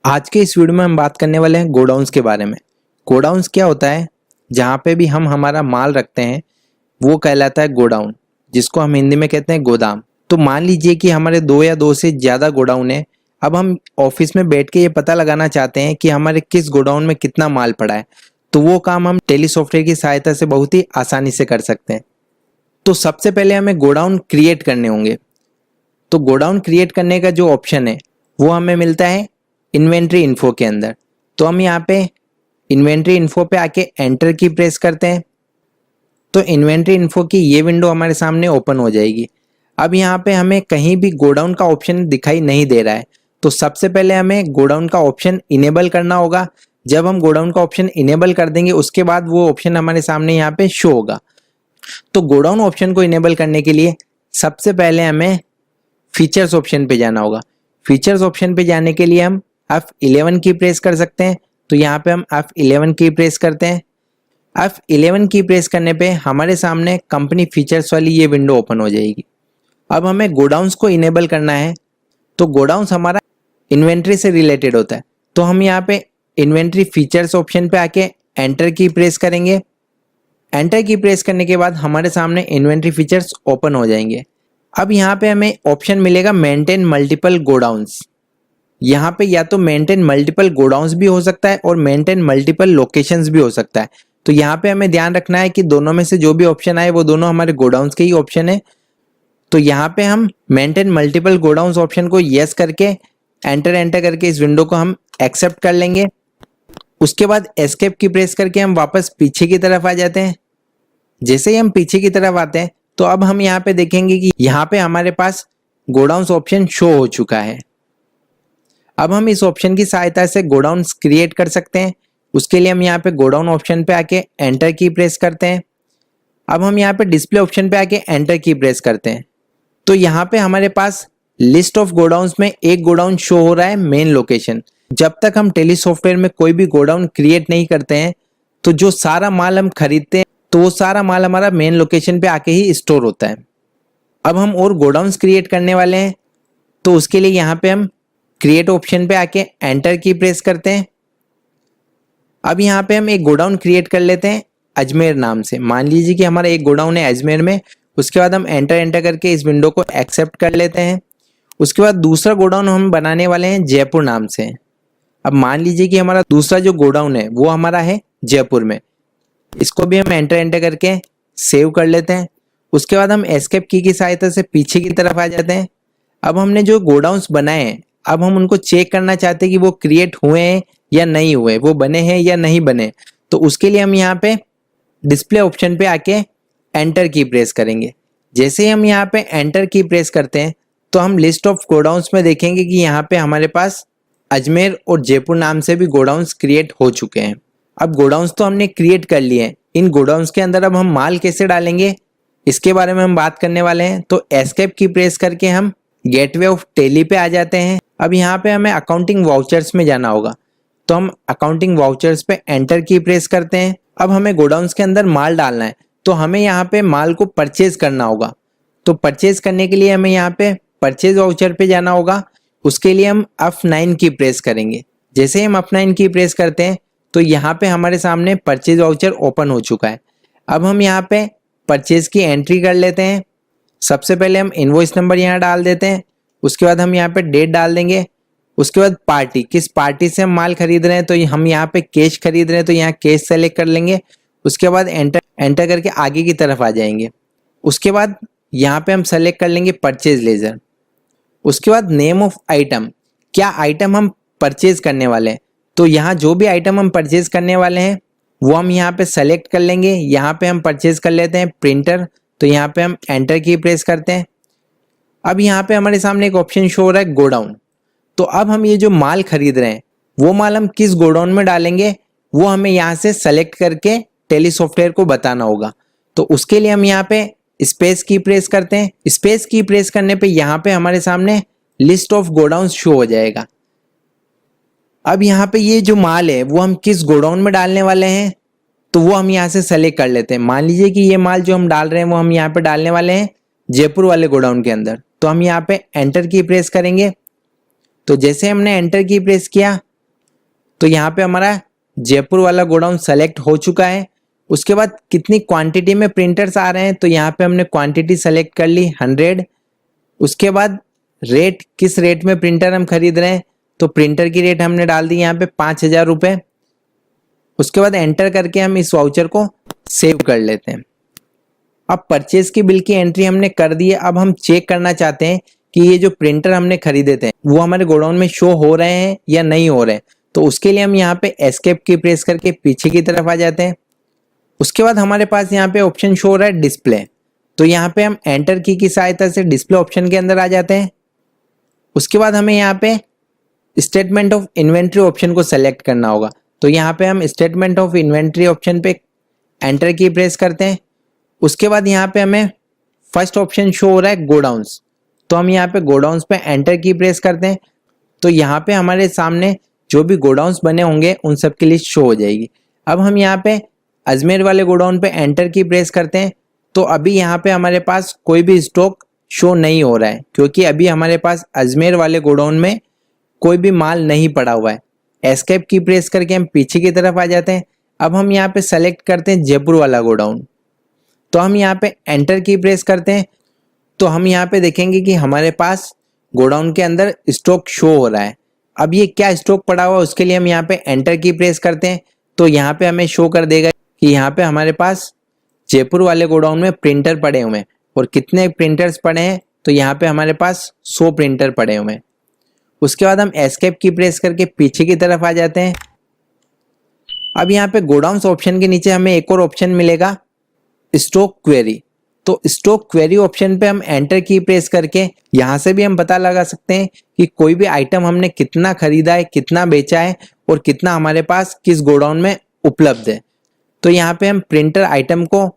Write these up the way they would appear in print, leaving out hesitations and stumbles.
आज के इस वीडियो में हम बात करने वाले हैं गोडाउन्स के बारे में। गोडाउन्स क्या होता है? जहाँ पे भी हम हमारा माल रखते हैं वो कहलाता है गोडाउन, जिसको हम हिंदी में कहते हैं गोदाम। तो मान लीजिए कि हमारे दो या दो से ज़्यादा गोडाउन है। अब हम ऑफिस में बैठ के ये पता लगाना चाहते हैं कि हमारे किस गोडाउन में कितना माल पड़ा है, तो वो काम हम टेली सॉफ्टवेयर की सहायता से बहुत ही आसानी से कर सकते हैं। तो सबसे पहले हमें गोडाउन क्रिएट करने होंगे। तो गोडाउन क्रिएट करने का जो ऑप्शन है वो हमें मिलता है इन्वेंट्री इन्फो के अंदर। तो हम यहाँ पे इन्वेंट्री इन्फो पे आके एंटर की प्रेस करते हैं तो इन्वेंट्री इन्फो की ये विंडो हमारे सामने ओपन हो जाएगी। अब यहाँ पे हमें कहीं भी गोडाउन का ऑप्शन दिखाई नहीं दे रहा है, तो सबसे पहले हमें गोडाउन का ऑप्शन इनेबल करना होगा। जब हम गोडाउन का ऑप्शन इनेबल कर देंगे उसके बाद वो ऑप्शन हमारे सामने यहाँ पे शो होगा। तो गोडाउन ऑप्शन को इनेबल करने के लिए सबसे पहले हमें फीचर्स ऑप्शन पे जाना होगा। फीचर्स ऑप्शन पे जाने के लिए हम F11 की प्रेस कर सकते हैं। तो यहाँ पे हम F11 की प्रेस करते हैं। F11 की प्रेस करने पे हमारे सामने कंपनी फीचर्स वाली ये विंडो ओपन हो जाएगी। अब हमें गोडाउन्स को इनेबल करना है। तो गोडाउन्स हमारा इन्वेंट्री से रिलेटेड होता है, तो हम यहाँ पे इन्वेंट्री फीचर्स ऑप्शन पे आके एंटर की प्रेस करेंगे। एंटर की प्रेस करने के बाद हमारे सामने इन्वेंट्री फीचर्स ओपन हो जाएंगे। अब यहाँ पे हमें ऑप्शन मिलेगा मेंटेन मल्टीपल गोडाउन्स। यहाँ पे या तो मेंटेन मल्टीपल गोडाउन्स भी हो सकता है और मेंटेन मल्टीपल लोकेशंस भी हो सकता है। तो यहाँ पे हमें ध्यान रखना है कि दोनों में से जो भी ऑप्शन आए वो दोनों हमारे गोडाउन्स के ही ऑप्शन है। तो यहाँ पे हम मेंटेन मल्टीपल गोडाउन्स ऑप्शन को यस करके एंटर करके इस विंडो को हम एक्सेप्ट कर लेंगे। उसके बाद एस्केप की प्रेस करके हम वापस पीछे की तरफ आ जाते हैं। जैसे ही हम पीछे की तरफ आते हैं तो अब हम यहाँ पे देखेंगे कि यहाँ पे हमारे पास गोडाउन्स ऑप्शन शो हो चुका है। अब हम इस ऑप्शन की सहायता से गोडाउन्स क्रिएट कर सकते हैं। उसके लिए हम यहाँ पे गोडाउन ऑप्शन पे आके एंटर की प्रेस करते हैं। अब हम यहाँ पे डिस्प्ले ऑप्शन पे आके एंटर की प्रेस करते हैं। तो यहाँ पे हमारे पास लिस्ट ऑफ गोडाउन्स में एक गोडाउन शो हो रहा है, मेन लोकेशन। जब तक हम टेली सॉफ्टवेयर में कोई भी गोडाउन क्रिएट नहीं करते हैं तो जो सारा माल हम खरीदते हैं तो वो सारा माल हमारा मेन लोकेशन पे आके ही स्टोर होता है। अब हम और गोडाउन्स क्रिएट करने वाले हैं, तो उसके लिए यहाँ पे हम क्रिएट ऑप्शन पे आके एंटर की प्रेस करते हैं। अब यहाँ पे हम एक गोडाउन क्रिएट कर लेते हैं अजमेर नाम से। मान लीजिए कि हमारा एक गोडाउन है अजमेर में। उसके बाद हम एंटर करके इस विंडो को एक्सेप्ट कर लेते हैं। उसके बाद दूसरा गोडाउन हम बनाने वाले हैं जयपुर नाम से। अब मान लीजिए कि हमारा दूसरा जो गोडाउन है वो हमारा है जयपुर में। इसको भी हम एंटर करके सेव कर लेते हैं। उसके बाद हम एस्केप की सहायता से पीछे की तरफ आ जाते हैं। अब हमने जो गोडाउन्स बनाए हैं अब हम उनको चेक करना चाहते हैं कि वो क्रिएट हुए हैं या नहीं हुए, वो बने हैं या नहीं बने। तो उसके लिए हम यहाँ पे डिस्प्ले ऑप्शन पे आके एंटर की प्रेस करेंगे। जैसे ही हम यहाँ पे एंटर की प्रेस करते हैं तो हम लिस्ट ऑफ गोडाउन्स में देखेंगे कि यहाँ पे हमारे पास अजमेर और जयपुर नाम से भी गोडाउन्स क्रिएट हो चुके हैं। अब गोडाउन्स तो हमने क्रिएट कर लिए हैं, इन गोडाउन्स के अंदर अब हम माल कैसे डालेंगे इसके बारे में हम बात करने वाले हैं। तो एस्केप की प्रेस करके हम गेटवे ऑफ टेली पे आ जाते हैं। अब यहाँ पे हमें अकाउंटिंग वाउचर्स में जाना होगा, तो हम अकाउंटिंग वाउचर्स पे एंटर की प्रेस करते हैं। अब हमें गोडाउन्स के अंदर माल डालना है, तो हमें यहाँ पे माल को परचेज करना होगा। तो परचेज करने के लिए हमें यहाँ पे परचेज वाउचर पे जाना होगा। उसके लिए हम F9 की प्रेस करेंगे। जैसे हम F9 की प्रेस करते हैं तो यहाँ पे हमारे सामने परचेज वाउचर ओपन हो चुका है। अब हम यहाँ पे परचेज की एंट्री कर लेते हैं। सबसे पहले हम इनवॉइस नंबर यहाँ डाल देते हैं। उसके बाद हम यहाँ पे डेट डाल देंगे। उसके बाद पार्टी, किस पार्टी से हम माल खरीद रहे हैं, तो हम यहाँ पे कैश खरीद रहे हैं तो यहाँ कैश सेलेक्ट कर लेंगे। उसके बाद एंटर करके आगे की तरफ आ जाएंगे। उसके बाद यहाँ पे हम सेलेक्ट कर लेंगे परचेज लेजर। उसके बाद नेम ऑफ आइटम, क्या आइटम हम परचेज करने वाले हैं, तो यहाँ जो भी आइटम हम परचेज करने वाले हैं वो हम यहाँ पे सेलेक्ट कर लेंगे। यहाँ पे हम परचेज कर लेते हैं प्रिंटर, तो यहाँ पे हम एंटर की प्रेस करते हैं। अब यहाँ पे हमारे सामने एक ऑप्शन शो हो रहा है गोडाउन। तो अब हम ये जो माल खरीद रहे हैं वो माल हम किस गोडाउन में डालेंगे वो हमें यहाँ से सेलेक्ट करके टेली सॉफ्टवेयर को बताना होगा। तो उसके लिए हम यहाँ पे स्पेस की प्रेस करते हैं। स्पेस की प्रेस करने पे यहाँ पे हमारे सामने लिस्ट ऑफ गोडाउन शो हो जाएगा। अब यहाँ पे ये जो माल है वो हम किस गोडाउन में डालने वाले हैं तो वो हम यहाँ से सेलेक्ट कर लेते हैं। मान लीजिए कि ये माल जो हम डाल रहे हैं वो हम यहाँ पे डालने वाले हैं जयपुर वाले गोडाउन के अंदर। तो हम यहाँ पे एंटर की प्रेस करेंगे। तो जैसे हमने एंटर की प्रेस किया तो यहाँ पे हमारा जयपुर वाला गोडाउन सेलेक्ट हो चुका है। उसके बाद कितनी क्वांटिटी में प्रिंटर्स आ रहे हैं, तो यहाँ पे हमने क्वांटिटी सेलेक्ट कर ली 100। उसके बाद रेट, किस रेट में प्रिंटर हम खरीद रहे हैं, तो प्रिंटर की रेट हमने डाल दी यहाँ पे 5,000 रुपये। उसके बाद एंटर करके हम इस वाउचर को सेव कर लेते हैं। अब परचेज की बिल की एंट्री हमने कर दी है। अब हम चेक करना चाहते हैं कि ये जो प्रिंटर हमने खरीदे थे वो हमारे गोडाउन में शो हो रहे हैं या नहीं हो रहे हैं। तो उसके लिए हम यहाँ पे एस्केप की प्रेस करके पीछे की तरफ आ जाते हैं। उसके बाद हमारे पास यहाँ पे ऑप्शन शो हो रहा है डिस्प्ले, तो यहाँ पे हम एंटर की सहायता से डिस्प्ले ऑप्शन के अंदर आ जाते हैं। उसके बाद हमें यहाँ पे स्टेटमेंट ऑफ इन्वेंट्री ऑप्शन को सेलेक्ट करना होगा, तो यहाँ पे हम स्टेटमेंट ऑफ इन्वेंट्री ऑप्शन पे एंटर की प्रेस करते हैं। उसके बाद यहाँ पे हमें फर्स्ट ऑप्शन शो हो रहा है गोडाउन्स, तो हम यहाँ पे गोडाउन्स पे एंटर की प्रेस करते हैं। तो यहाँ पे हमारे सामने जो भी गोडाउन्स बने होंगे उन सब की लिस्ट शो हो जाएगी। अब हम यहाँ पे अजमेर वाले गोडाउन पे एंटर की प्रेस करते हैं। तो अभी यहाँ पे हमारे पास कोई भी स्टॉक शो नहीं हो रहा है, क्योंकि अभी हमारे पास अजमेर वाले गोडाउन में कोई भी माल नहीं पड़ा हुआ है। एस्केप की प्रेस करके हम पीछे की तरफ आ जाते हैं। अब हम यहाँ पे सेलेक्ट करते हैं जयपुर वाला गोडाउन, तो हम यहाँ पे एंटर की प्रेस करते हैं। तो हम यहाँ पे देखेंगे कि हमारे पास गोडाउन के अंदर स्टॉक शो हो रहा है। अब ये क्या स्टॉक पड़ा हुआ है, उसके लिए हम यहाँ पे एंटर की प्रेस करते हैं। तो यहाँ पे हमें शो कर देगा कि यहाँ पे हमारे पास जयपुर वाले गोडाउन में प्रिंटर पड़े हुए हैं, और कितने प्रिंटर्स पड़े हैं, तो यहाँ पे हमारे पास 100 प्रिंटर पड़े हुए हैं। उसके बाद हम एस्केप की प्रेस करके पीछे की तरफ आ जाते हैं। अब यहाँ पे गोडाउन्स ऑप्शन के नीचे हमें एक और ऑप्शन मिलेगा स्टॉक क्वेरी, तो स्टॉक क्वेरी ऑप्शन पे हम एंटर की प्रेस करके यहाँ से भी हम पता लगा सकते हैं कि कोई भी आइटम हमने कितना खरीदा है, कितना बेचा है, और कितना हमारे पास किस गोडाउन में उपलब्ध है। तो यहाँ पे हम प्रिंटर आइटम को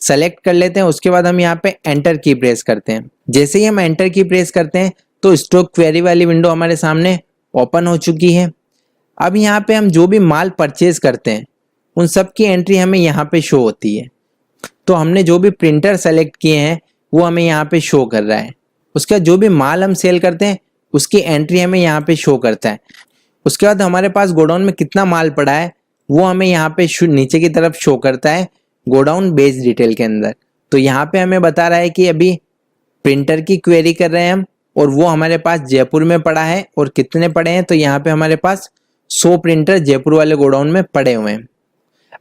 सेलेक्ट कर लेते हैं। उसके बाद हम यहाँ पे एंटर की प्रेस करते हैं। जैसे ही हम एंटर की प्रेस करते हैं तो स्टॉक क्वेरी वाली विंडो हमारे सामने ओपन हो चुकी है। अब यहाँ पे हम जो भी माल परचेज करते हैं उन सब की एंट्री हमें यहाँ पे शो होती है। तो हमने जो भी प्रिंटर सेलेक्ट किए हैं वो हमें यहाँ पे शो कर रहा है। उसके बाद जो भी माल हम सेल करते हैं उसकी एंट्री हमें यहाँ पे शो करता है। उसके बाद हमारे पास गोडाउन में कितना माल पड़ा है वो हमें यहाँ पे नीचे की तरफ शो करता है गोडाउन बेस डिटेल के अंदर। तो यहाँ पे हमें बता रहा है कि अभी प्रिंटर की क्वेरी कर रहे हैं हम, और वो हमारे पास जयपुर में पड़ा है, और कितने पड़े हैं, तो यहाँ पे हमारे पास 100 प्रिंटर जयपुर वाले गोडाउन में पड़े हुए हैं।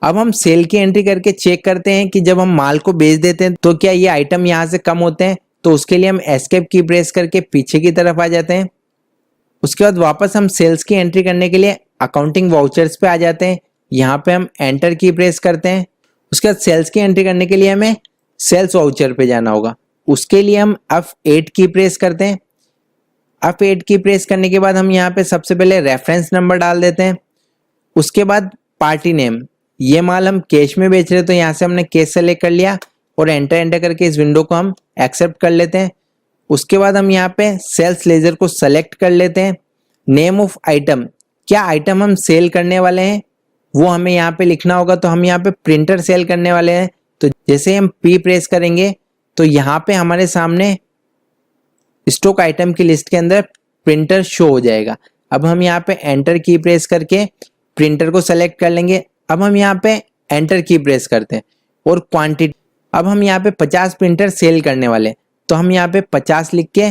अब हम सेल की एंट्री करके चेक करते हैं कि जब हम माल को बेच देते हैं तो क्या ये आइटम यहाँ से कम होते हैं। तो उसके लिए हम एस्केप की प्रेस करके पीछे की तरफ आ जाते हैं। उसके बाद वापस हम सेल्स की एंट्री करने के लिए अकाउंटिंग वाउचर्स पे आ जाते हैं। यहाँ पे हम एंटर की प्रेस करते हैं। उसके बाद सेल्स की एंट्री करने के लिए हमें सेल्स वाउचर पे जाना होगा। उसके लिए हम F8 की प्रेस करते हैं। F8 की प्रेस करने के बाद हम यहाँ पे सबसे पहले रेफरेंस नंबर डाल देते हैं। उसके बाद पार्टी नेम, ये माल हम कैश में बेच रहे हैं तो यहाँ से हमने कैश सेलेक्ट कर लिया, और एंटर करके इस विंडो को हम एक्सेप्ट कर लेते हैं। उसके बाद हम यहाँ पे सेल्स लेजर को सेलेक्ट कर लेते हैं। नेम ऑफ आइटम, क्या आइटम हम सेल करने वाले हैं वो हमें यहाँ पे लिखना होगा। तो हम यहाँ पे प्रिंटर सेल करने वाले हैं, तो जैसे हम P प्रेस करेंगे तो यहाँ पे हमारे सामने स्टॉक आइटम की लिस्ट के अंदर प्रिंटर शो हो जाएगा। अब हम यहाँ पे एंटर की प्रेस करके प्रिंटर को सेलेक्ट कर लेंगे। अब हम यहाँ पे एंटर की प्रेस करते हैं, और क्वांटिटी, अब हम यहाँ पे 50 प्रिंटर सेल करने वाले, तो हम यहाँ पे 50 लिख के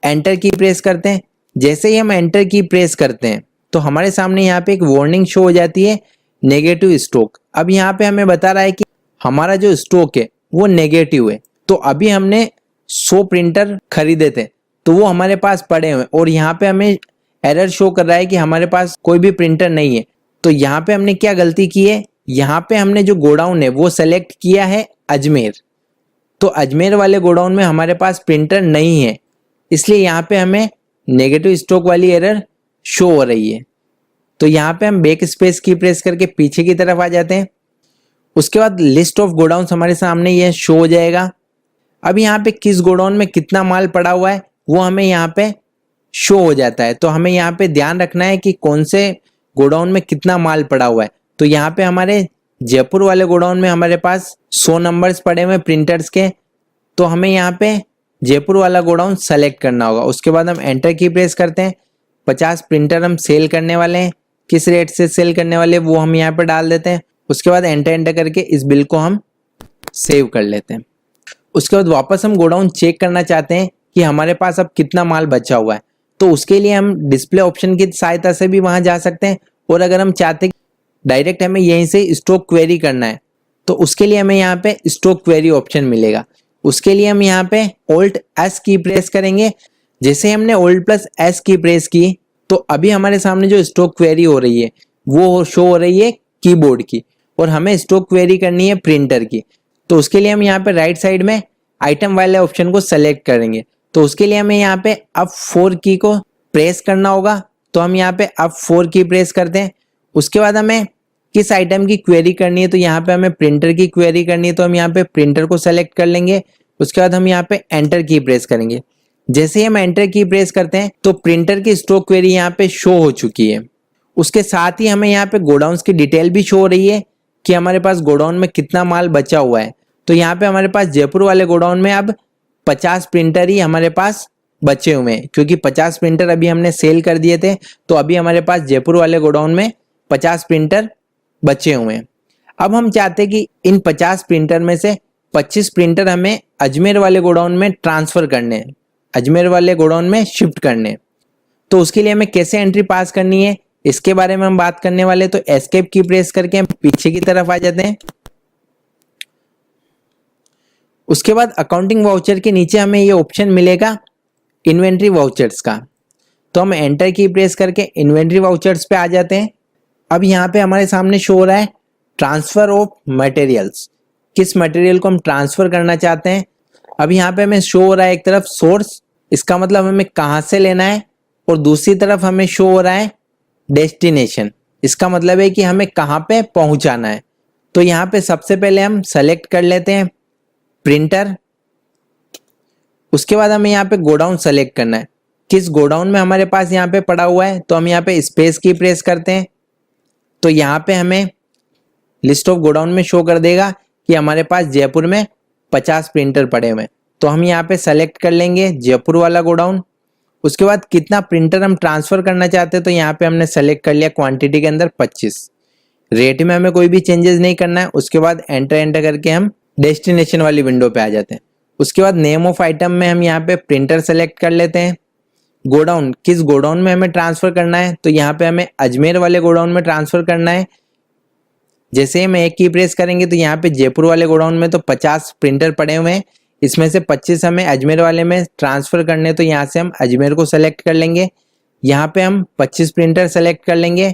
एंटर की प्रेस करते हैं। जैसे ही हम एंटर की प्रेस करते हैं तो हमारे सामने यहाँ पे एक वार्निंग शो हो जाती है, नेगेटिव स्टॉक। अब यहाँ पे हमें बता रहा है कि हमारा जो स्टॉक है वो नेगेटिव है। तो अभी हमने 100 प्रिंटर खरीदे थे तो वो हमारे पास पड़े हुए, और यहाँ पे हमें एरर शो कर रहा है कि हमारे पास कोई भी प्रिंटर नहीं है। तो यहाँ पे हमने क्या गलती की है, यहाँ पे हमने जो गोडाउन है वो सेलेक्ट किया है अजमेर, तो अजमेर वाले गोडाउन में हमारे पास प्रिंटर नहीं है, इसलिए यहाँ पे हमें नेगेटिव स्टॉक वाली एरर शो हो रही है। तो यहाँ पे हम बैक स्पेस की प्रेस करके पीछे की तरफ आ जाते हैं। उसके बाद लिस्ट ऑफ गोडाउन हमारे सामने ये शो हो जाएगा। अब यहाँ पे किस गोडाउन में कितना माल पड़ा हुआ है वो हमें यहाँ पे शो हो जाता है। तो हमें यहाँ पे ध्यान रखना है कि कौन से गोडाउन में कितना माल पड़ा हुआ है। तो यहाँ पे हमारे जयपुर वाले गोडाउन में हमारे पास 100 नंबर्स पड़े हुए प्रिंटर्स के, तो हमें यहाँ पे जयपुर वाला गोडाउन सेलेक्ट करना होगा। उसके बाद हम एंटर की प्रेस करते हैं। 50 प्रिंटर हम सेल करने वाले हैं, किस रेट से सेल करने वाले वो हम यहाँ पे डाल देते हैं। उसके बाद एंटर करके इस बिल को हम सेव कर लेते हैं। उसके बाद वापस हम गोडाउन चेक करना चाहते हैं कि हमारे पास अब कितना माल बचा हुआ है, तो उसके लिए हम डिस्प्ले ऑप्शन की सहायता से भी वहां जा सकते हैं। और अगर हम चाहते हैं डायरेक्ट हमें यहीं से स्टॉक क्वेरी करना है, तो उसके लिए हमें यहाँ पे स्टॉक क्वेरी ऑप्शन मिलेगा। उसके लिए हम यहाँ पे Alt S की प्रेस करेंगे। जैसे हमने Alt प्लस S की प्रेस की तो अभी हमारे सामने जो स्टॉक क्वेरी हो रही है वो शो हो रही है कीबोर्ड की, और हमें स्टॉक क्वेरी करनी है प्रिंटर की। तो उसके लिए हम यहाँ पे राइट साइड में आइटम वाले ऑप्शन को सेलेक्ट करेंगे। तो उसके लिए हमें यहाँ पे F4 की को प्रेस करना होगा। तो हम यहाँ पे F4 की प्रेस करते हैं। उसके बाद हमें किस आइटम की क्वेरी करनी है, तो यहाँ पे हमें प्रिंटर की क्वेरी करनी है, तो हम यहाँ पे प्रिंटर को सेलेक्ट कर लेंगे। उसके बाद हम यहाँ पे एंटर की प्रेस करेंगे। जैसे ही हम एंटर की प्रेस करते हैं तो प्रिंटर की स्टॉक क्वेरी यहाँ पे शो हो चुकी है। उसके साथ ही हमें यहाँ पे गोडाउन की डिटेल भी शो हो रही है कि हमारे पास गोडाउन में कितना माल बचा हुआ है। तो यहाँ पे हमारे पास जयपुर वाले गोडाउन में अब 50 प्रिंटर ही हमारे पास बचे हुए हैं, क्योंकि 50 प्रिंटर अभी हमने सेल कर दिए थे। तो अभी हमारे पास जयपुर वाले गोडाउन में 50 प्रिंटर बचे हुए हैं। अब हम चाहते हैं कि इन 50 प्रिंटर में से 25 प्रिंटर हमें अजमेर वाले गोडाउन में ट्रांसफर करने हैं, अजमेर वाले गोडाउन में शिफ्ट करने हैं। तो उसके लिए हमें कैसे एंट्री पास करनी है इसके बारे में हम बात करने वाले। तो एस्केप की प्रेस करके हम पीछे की तरफ आ जाते हैं। उसके बाद अकाउंटिंग वाउचर के नीचे हमें ये ऑप्शन मिलेगा इन्वेंट्री वाउचर्स का। तो हम एंटर की प्रेस करके इन्वेंट्री वाउचर्स पे आ जाते हैं। अब यहाँ पे हमारे सामने शो हो रहा है ट्रांसफर ऑफ मटेरियल्स, किस मटेरियल को हम ट्रांसफर करना चाहते हैं। अब यहाँ पे हमें शो हो रहा है एक तरफ सोर्स, इसका मतलब हमें कहाँ से लेना है, और दूसरी तरफ हमें शो हो रहा है डेस्टिनेशन, इसका मतलब है कि हमें कहाँ पे पहुंचाना है। तो यहाँ पे सबसे पहले हम सेलेक्ट कर लेते हैं प्रिंटर। उसके बाद हमें यहाँ पे गोडाउन सेलेक्ट करना है, किस गोडाउन में हमारे पास यहाँ पे पड़ा हुआ है। तो हम यहाँ पे स्पेस की प्रेस करते हैं। तो यहाँ पे हमें लिस्ट ऑफ गोडाउन में शो कर देगा कि हमारे पास जयपुर में 50 प्रिंटर पड़े हुए हैं। तो हम यहाँ पे सेलेक्ट कर लेंगे जयपुर वाला गोडाउन। उसके बाद कितना प्रिंटर हम ट्रांसफर करना चाहते हैं, तो यहाँ पे हमने सेलेक्ट कर लिया क्वांटिटी के अंदर 25। रेट में हमें कोई भी चेंजेस नहीं करना है। उसके बाद एंटर करके हम डेस्टिनेशन वाली विंडो पे आ जाते हैं। उसके बाद नेम ऑफ आइटम में हम यहाँ पे प्रिंटर सेलेक्ट कर लेते हैं। गोडाउन, किस गोडाउन में हमें ट्रांसफर करना है, तो यहाँ पे हमें अजमेर वाले गोडाउन में ट्रांसफर करना है। जैसे हम एक की प्रेस करेंगे तो यहाँ पे जयपुर वाले गोडाउन में तो 50 प्रिंटर पड़े हुए हैं, इसमें से 25 हमें अजमेर वाले में ट्रांसफर करने, तो यहाँ से हम अजमेर को सेलेक्ट कर लेंगे। यहाँ पे हम 25 प्रिंटर सेलेक्ट कर लेंगे,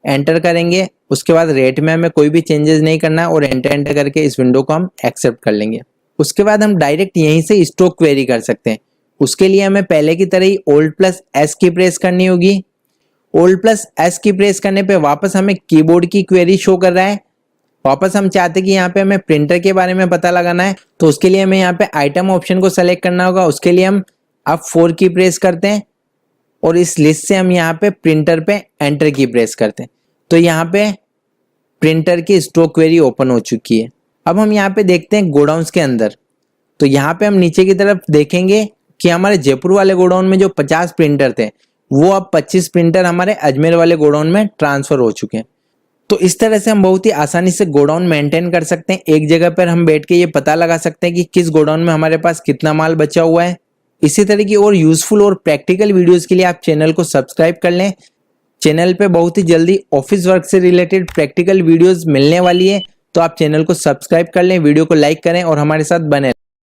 एंटर करेंगे। उसके बाद रेट में हमें कोई भी चेंजेस नहीं करना और एंटर करके इस विंडो को हम एक्सेप्ट कर लेंगे। उसके बाद हम डायरेक्ट यहीं से स्टॉक क्वेरी कर सकते हैं। उसके लिए हमें पहले की तरह ही Alt प्लस S की प्रेस करनी होगी। Alt प्लस S की प्रेस करने पे वापस हमें कीबोर्ड की क्वेरी शो कर रहा है। वापस हम चाहते हैं कि यहाँ पे हमें प्रिंटर के बारे में पता लगाना है, तो उसके लिए हमें यहाँ पे आइटम ऑप्शन को सेलेक्ट करना होगा। उसके लिए हम F4 की प्रेस करते हैं और इस लिस्ट से हम यहाँ पे प्रिंटर पे एंटर की प्रेस करते हैं। तो यहाँ पे प्रिंटर की स्टॉक क्वेरी ओपन हो चुकी है। अब हम यहाँ पे देखते हैं गोडाउन्स के अंदर। तो यहाँ पे हम नीचे की तरफ देखेंगे कि हमारे जयपुर वाले गोडाउन में जो 50 प्रिंटर थे वो अब 25 प्रिंटर हमारे अजमेर वाले गोडाउन में ट्रांसफर हो चुके हैं। तो इस तरह से हम बहुत ही आसानी से गोडाउन मेंटेन कर सकते हैं। एक जगह पर हम बैठ के ये पता लगा सकते हैं कि किस गोडाउन में हमारे पास कितना माल बचा हुआ है। इसी तरह की और यूजफुल और प्रैक्टिकल वीडियोस के लिए आप चैनल को सब्सक्राइब कर लें। चैनल पे बहुत ही जल्दी ऑफिस वर्क से रिलेटेड प्रैक्टिकल वीडियोस मिलने वाली है, तो आप चैनल को सब्सक्राइब कर लें, वीडियो को लाइक करें और हमारे साथ बने रहें।